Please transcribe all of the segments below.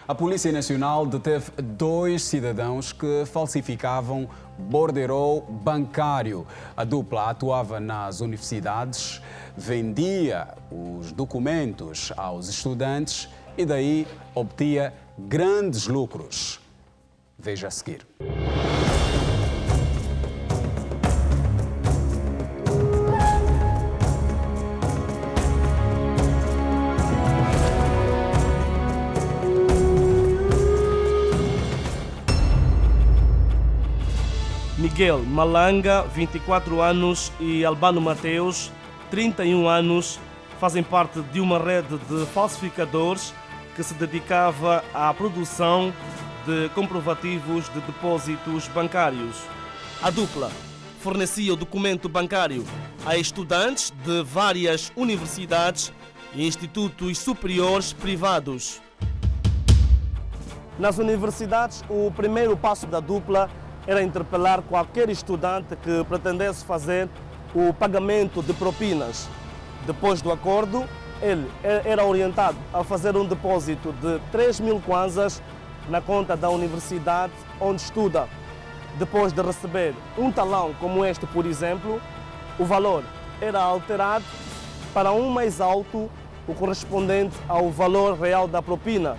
A Polícia Nacional deteve 2 cidadãos que falsificavam borderô bancário. A dupla atuava nas universidades, vendia os documentos aos estudantes e daí obtinha grandes lucros. Veja a seguir. Miguel Malanga, 24 anos, e Albano Mateus, 31 anos, fazem parte de uma rede de falsificadores que se dedicava à produção de comprovativos de depósitos bancários. A dupla fornecia o documento bancário a estudantes de várias universidades e institutos superiores privados. Nas universidades, o primeiro passo da dupla era interpelar qualquer estudante que pretendesse fazer o pagamento de propinas. Depois do acordo, ele era orientado a fazer um depósito de 3.000 kwanzas na conta da universidade onde estuda. Depois de receber um talão como este, por exemplo, o valor era alterado para um mais alto, o correspondente ao valor real da propina.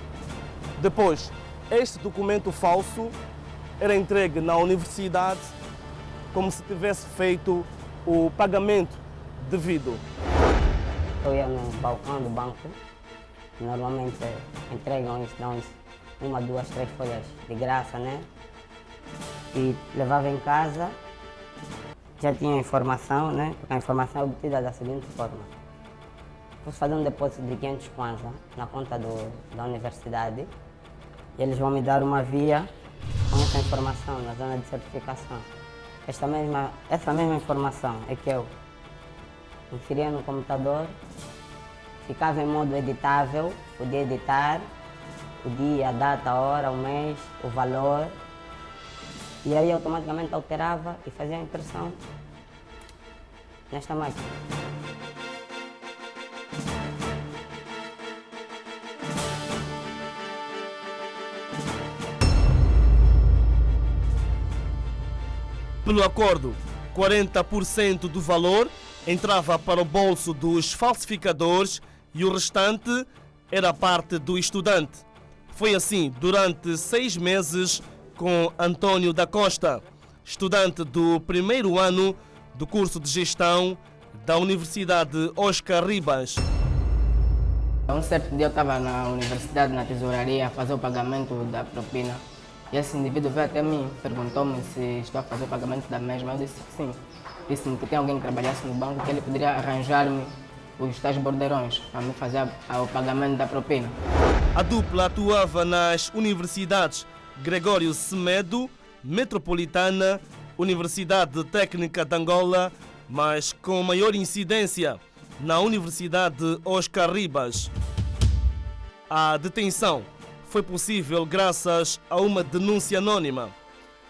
Depois, este documento falso era entregue na universidade como se tivesse feito o pagamento devido. Eu ia no balcão do banco, normalmente entregam isso, dão isso, 1, 2, 3 folhas de graça, né? E levava em casa, já tinha informação, né? Porque a informação é obtida da seguinte forma. Vou fazer um depósito de 500 kwanza na conta da universidade e eles vão me dar uma via com essa informação na zona de certificação. Essa mesma informação é que eu inseria no computador, ficava em modo editável, podia editar o dia, a data, a hora, o mês, o valor, e aí automaticamente alterava e fazia a impressão nesta máquina. Pelo acordo, 40% do valor entrava para o bolso dos falsificadores e o restante era parte do estudante. Foi assim durante 6 meses com Antônio da Costa, estudante do primeiro ano do curso de gestão da Universidade Oscar Ribas. Um certo dia eu estava na universidade, na tesouraria, a fazer o pagamento da propina. E esse indivíduo veio até mim, perguntou-me se estou a fazer o pagamento da mesma. Eu disse que sim. Disse-me que tem alguém que trabalhasse no banco, que ele poderia arranjar-me os tais bordeirões para me fazer o pagamento da propina. A dupla atuava nas universidades Gregório Semedo, Metropolitana, Universidade Técnica de Angola, mas com maior incidência na Universidade Oscar Ribas. A detenção foi possível graças a uma denúncia anônima.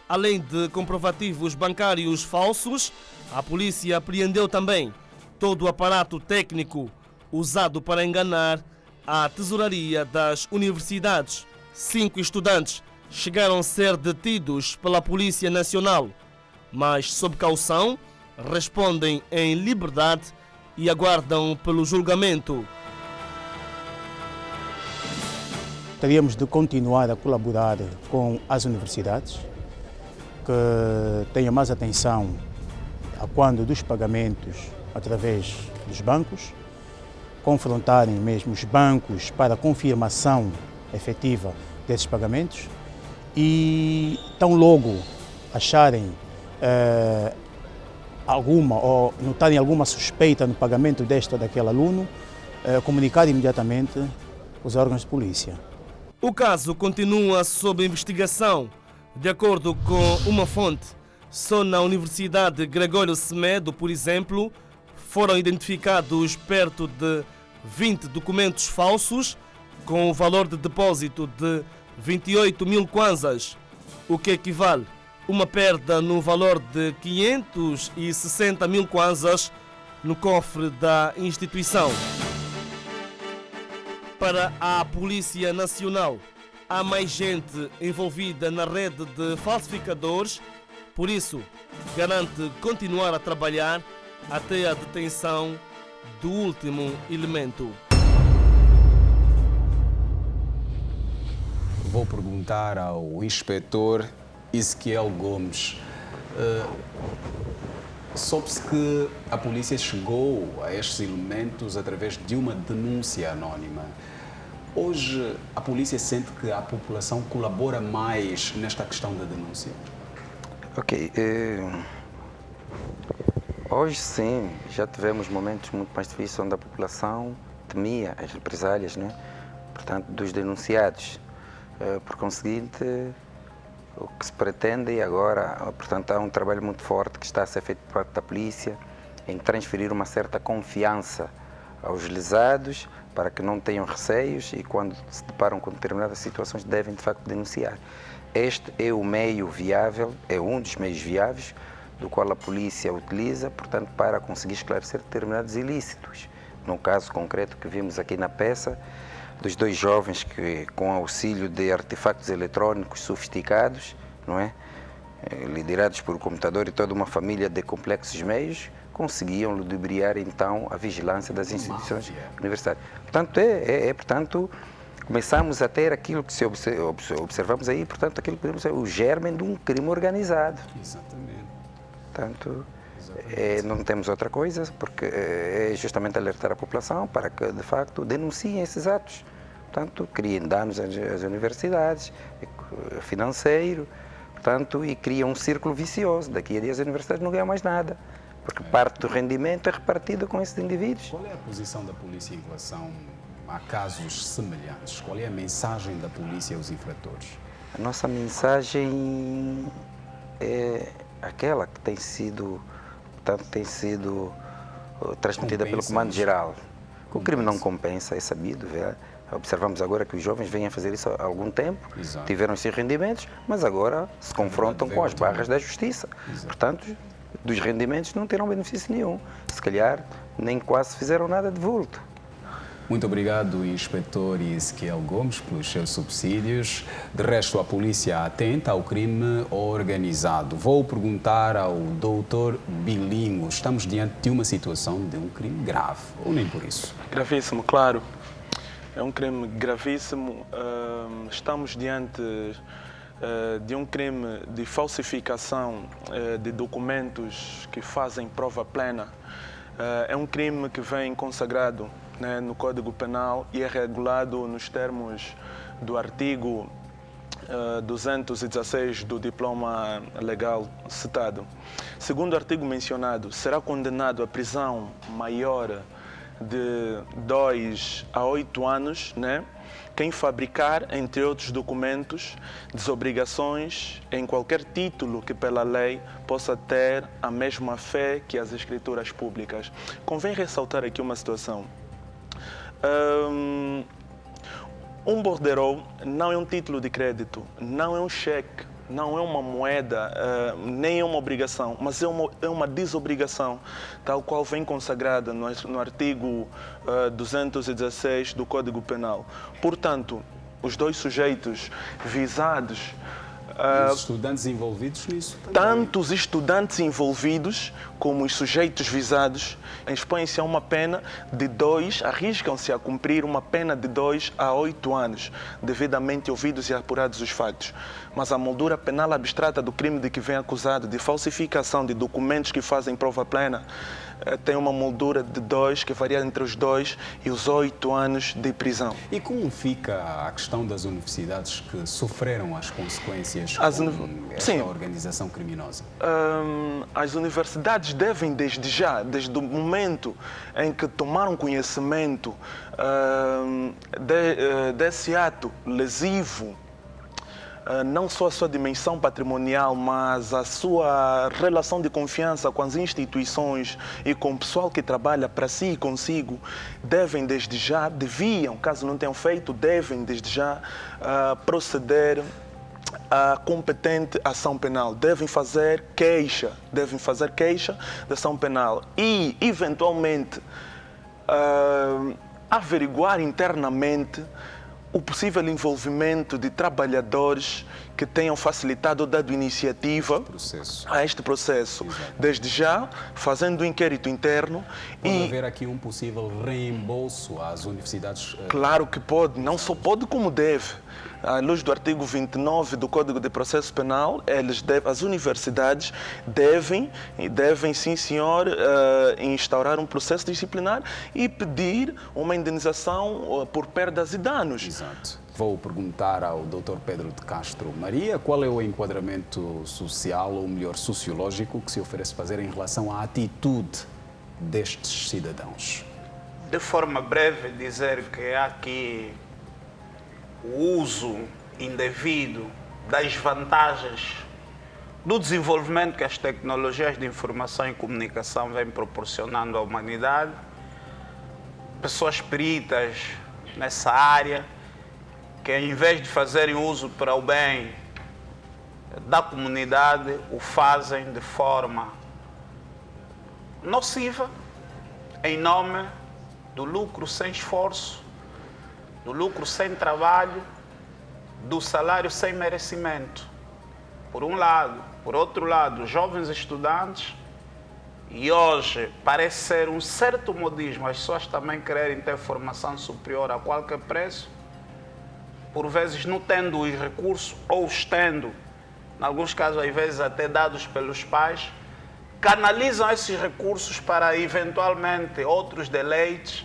Além de comprovativos bancários falsos, a polícia apreendeu também todo o aparato técnico usado para enganar a tesouraria das universidades. 5 estudantes chegaram a ser detidos pela Polícia Nacional, mas sob caução respondem em liberdade e aguardam pelo julgamento. Teríamos de continuar a colaborar com as universidades, que tenham mais atenção a quando dos pagamentos através dos bancos, confrontarem mesmo os bancos para a confirmação efetiva desses pagamentos e tão logo acharem alguma ou notarem alguma suspeita no pagamento deste ou daquele aluno, comunicar imediatamente os órgãos de polícia. O caso continua sob investigação. De acordo com uma fonte, só na Universidade Gregório Semedo, por exemplo, foram identificados perto de 20 documentos falsos com o valor de depósito de 28.000 kwanzas, o que equivale a uma perda no valor de 560.000 kwanzas no cofre da instituição. Para a Polícia Nacional, há mais gente envolvida na rede de falsificadores, por isso garante continuar a trabalhar até a detenção do último elemento. Vou perguntar ao inspetor Ezequiel Gomes. Soube-se que a polícia chegou a estes elementos através de uma denúncia anónima. Hoje, a polícia sente que a população colabora mais nesta questão da denúncia? Ok. Hoje, sim, já tivemos momentos muito mais difíceis onde a população temia as represálias, né? Portanto, dos denunciados. Por conseguinte, o que se pretende agora, portanto, há um trabalho muito forte que está a ser feito por parte da polícia em transferir uma certa confiança aos lesados para que não tenham receios e quando se deparam com determinadas situações devem de facto denunciar. Este é o meio viável, é um dos meios viáveis do qual a polícia utiliza, portanto, para conseguir esclarecer determinados ilícitos. No caso concreto que vimos aqui na peça, dos dois jovens que, com auxílio de artefactos eletrónicos sofisticados, não é? Liderados por computador e toda uma família de complexos meios, conseguiam ludibriar então a vigilância das instituições universitárias. Portanto, portanto, começamos a ter aquilo que observamos aí, portanto, aquilo que podemos dizer, o germe de um crime organizado. Exatamente. Portanto, não temos outra coisa, porque é justamente alertar a população para que, de facto, denunciem esses atos. Portanto, criem danos às universidades, financeiro, portanto, e criam um círculo vicioso. Daqui a dias as universidades não ganham mais nada, porque parte do rendimento é repartida com esses indivíduos. Qual é a posição da polícia em relação a casos semelhantes? Qual é a mensagem da polícia aos infratores? A nossa mensagem é aquela que tem sido transmitida pelo Comando-Geral. O crime não compensa, é sabido. Observamos agora que os jovens vêm a fazer isso há algum tempo, Exato. tiveram esses rendimentos, mas agora se confrontam com as barras da justiça. Exato. Portanto, dos rendimentos não terão benefício nenhum. Se calhar, nem quase fizeram nada de vulto. Muito obrigado, inspetor Ezequiel Gomes, pelos seus subsídios. De resto, a polícia atenta ao crime organizado. Vou perguntar ao doutor Bilingo. Estamos diante de uma situação de um crime grave, ou nem por isso? Gravíssimo, claro. É um crime gravíssimo. Estamos diante de um crime de falsificação de documentos que fazem prova plena. É um crime que vem consagrado, né, no Código Penal e é regulado nos termos do artigo 216 do diploma legal citado. Segundo o artigo mencionado, será condenado à prisão maior de 2 a 8 anos, né, quem fabricar, entre outros documentos, desobrigações em qualquer título que pela lei possa ter a mesma fé que as escrituras públicas. Convém ressaltar aqui uma situação. Um bordereau não é um título de crédito, não é um cheque, não é uma moeda, nem é uma obrigação, mas é uma desobrigação, tal qual vem consagrada no artigo 216 do Código Penal. Portanto, os dois sujeitos visados... os estudantes envolvidos nisso também. Tanto os estudantes envolvidos como os sujeitos visados expõem-se a uma pena de 2, arriscam-se a cumprir uma pena de 2 a 8 anos, devidamente ouvidos e apurados os fatos. Mas a moldura penal abstrata do crime de que vem acusado de falsificação de documentos que fazem prova plena tem uma moldura de 2, que varia entre os 2 e os 8 anos de prisão. E como fica a questão das universidades que sofreram as consequências com esta organização criminosa? As universidades devem, desde o momento em que tomaram conhecimento desse ato lesivo, não só a sua dimensão patrimonial, mas a sua relação de confiança com as instituições e com o pessoal que trabalha para si e consigo, deviam, caso não tenham feito, devem desde já proceder à competente ação penal. Devem fazer queixa da ação penal e, eventualmente, averiguar internamente o possível envolvimento de trabalhadores que tenham facilitado ou dado iniciativa a este processo. Exato. Desde já, fazendo um inquérito interno. Pode haver aqui um possível reembolso às universidades? Claro que pode, não só pode como deve. À luz do artigo 29 do Código de Processo Penal, as universidades devem sim senhor, instaurar um processo disciplinar e pedir uma indenização por perdas e danos. Exato. Vou perguntar ao Dr. Pedro de Castro Maria qual é o enquadramento social, ou melhor, sociológico, que se oferece fazer em relação à atitude destes cidadãos. De forma breve, dizer que há aqui o uso indevido das vantagens do desenvolvimento que as tecnologias de informação e comunicação vêm proporcionando à humanidade. Pessoas peritas nessa área que, em vez de fazerem uso para o bem da comunidade, o fazem de forma nociva, em nome do lucro sem esforço, do lucro sem trabalho, do salário sem merecimento. Por um lado. Por outro lado, jovens estudantes, e hoje parece ser um certo modismo, as pessoas também quererem ter formação superior a qualquer preço, por vezes não tendo os recursos, ou os tendo, em alguns casos, às vezes até dados pelos pais, canalizam esses recursos para, eventualmente, outros deleites,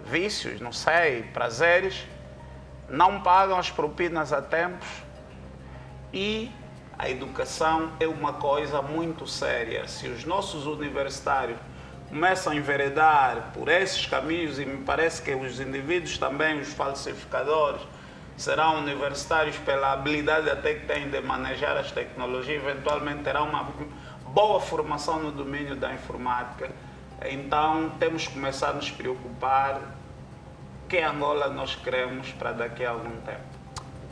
vícios, não sei, prazeres, não pagam as propinas a tempos. E a educação é uma coisa muito séria. Se os nossos universitários começam a enveredar por esses caminhos, e me parece que os indivíduos também, os falsificadores, serão universitários pela habilidade até que têm de manejar as tecnologias, eventualmente terão uma boa formação no domínio da informática. Então temos que começar a nos preocupar que Angola nós queremos para daqui a algum tempo.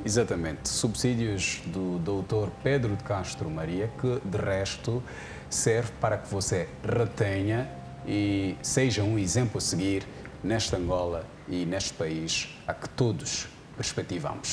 Exatamente. Subsídios do Dr. Pedro de Castro Maria, que de resto serve para que você retenha e seja um exemplo a seguir nesta Angola e neste país a que todos perspectivamos.